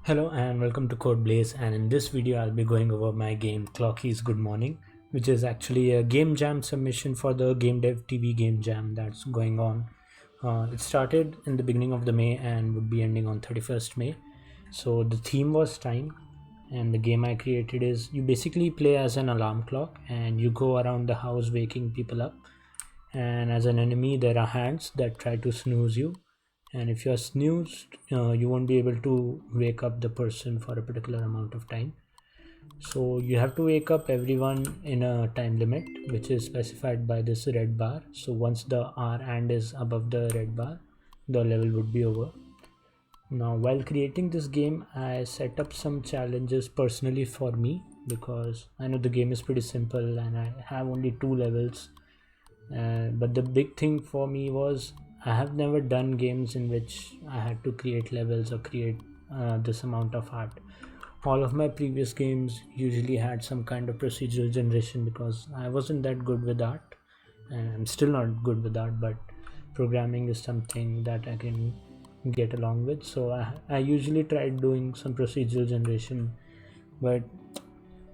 Hello and welcome to Code Blaze, and in this video I'll be going over my game Clocky's Good Morning, which is actually a game jam submission for the Game Dev TV game jam that's going on. It started in the beginning of the May and would be ending on 31st May. So the theme was time, and the game I created is you basically play as an alarm clock and you go around the house waking people up, and as an enemy there are hands that try to snooze you, and if you're snoozed you won't be able to wake up the person for a particular amount of time. So you have to wake up everyone in a time limit which is specified by this red bar. So once the R and is above the red bar, the level would be over. Now while creating this game I set up some challenges personally for me, because I know the game is pretty simple and I have only 2 levels. But the big thing for me was I have never done games in which I had to create levels or create this amount of art. All of my previous games usually had some kind of procedural generation because I wasn't that good with art, and I'm still not good with art, but programming is something that I can get along with. So I usually tried doing some procedural generation, but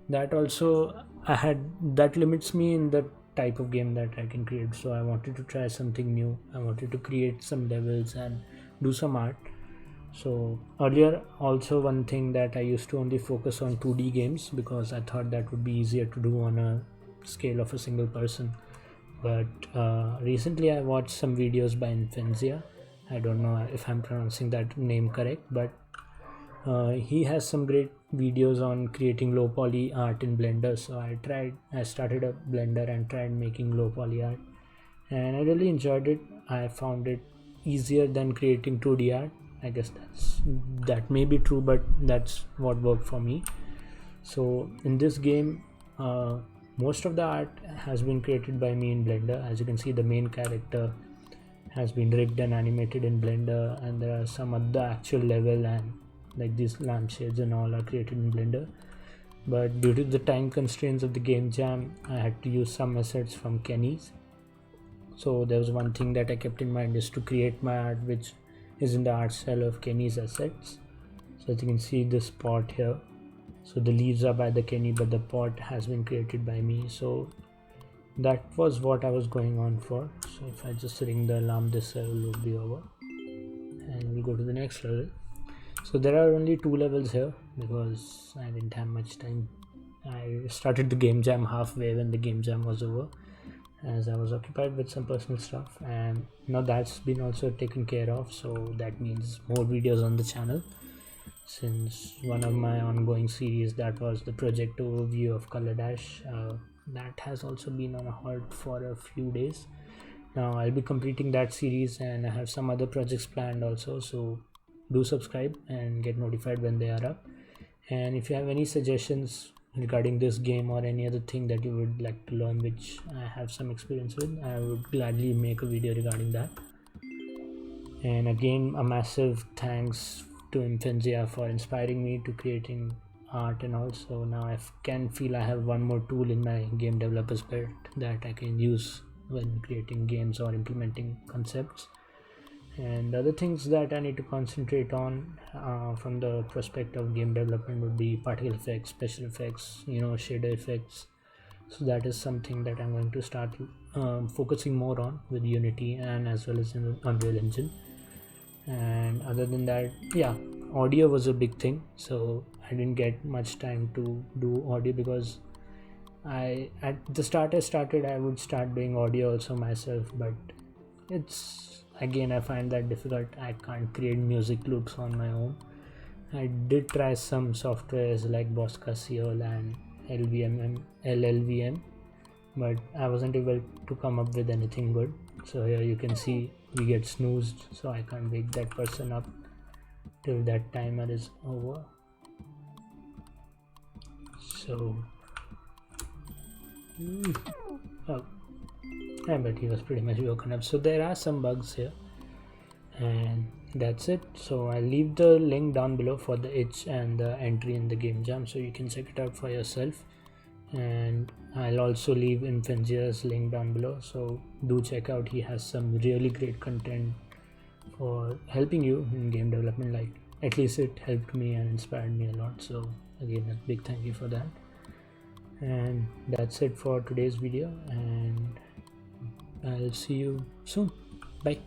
that also that limits me in the type of game that I can create. So I wanted to try something new. I wanted to create some levels and do some art. So earlier also one thing that I used to only focus on 2D games because I thought that would be easier to do on a scale of a single person. But recently I watched some videos by Infenzia. I don't know if I'm pronouncing that name correct, but he has some great videos on creating low poly art in Blender. So I started a Blender and tried making low poly art, and I really enjoyed it. I found it easier than creating 2D art. I guess that may be true, but that's what worked for me. So in this game, most of the art has been created by me in Blender. As you can see, the main character has been rigged and animated in Blender, and there are some other actual level and like these lampshades and all are created in Blender. But due to the time constraints of the game jam, I had to use some assets from Kenny's. So there was one thing that I kept in mind is to create my art which is in the art style of Kenny's assets. So as you can see this pot here, so the leaves are by the Kenny but the pot has been created by me. So that was what I was going on for. So if I just ring the alarm, this level will be over and we'll go to the next level. So there are only 2 levels here because I didn't have much time. I started the game jam halfway when the game jam was over, as I was occupied with some personal stuff, and now that's been also taken care of. So that means more videos on the channel, since one of my ongoing series, that was the project overview of Color Dash, that has also been on a halt for a few days. Now I'll be completing that series and I have some other projects planned also, so do subscribe and get notified when they are up. And if you have any suggestions regarding this game or any other thing that you would like to learn which I have some experience with, I would gladly make a video regarding that. And again, a massive thanks to Infenzia for inspiring me to creating art, and also now I can feel I have one more tool in my game developer's belt that I can use when creating games or implementing concepts. And other things that I need to concentrate on from the perspective of game development would be particle effects, special effects, shader effects. So that is something that I'm going to start focusing more on with Unity and as well as in Unreal Engine. And other than that, yeah, audio was a big thing. So I didn't get much time to do audio because at the start I would start doing audio also myself, but it's again I find that difficult. I can't create music loops on my own. I did try some softwares like Bosca Seol and LLVM, but I wasn't able to come up with anything good. So here you can see we get snoozed, so I can't wake that person up till that timer is over. So oh, I bet he was pretty much woken up. So there are some bugs here, and that's it. So I'll leave the link down below for the itch and the entry in the game jam, so you can check it out for yourself. And I'll also leave Infinzia's link down below, so do check out. He has some really great content for helping you in game development, like at least it helped me and inspired me a lot. So again, a big thank you for that. And that's it for today's video, and I'll see you soon. Bye.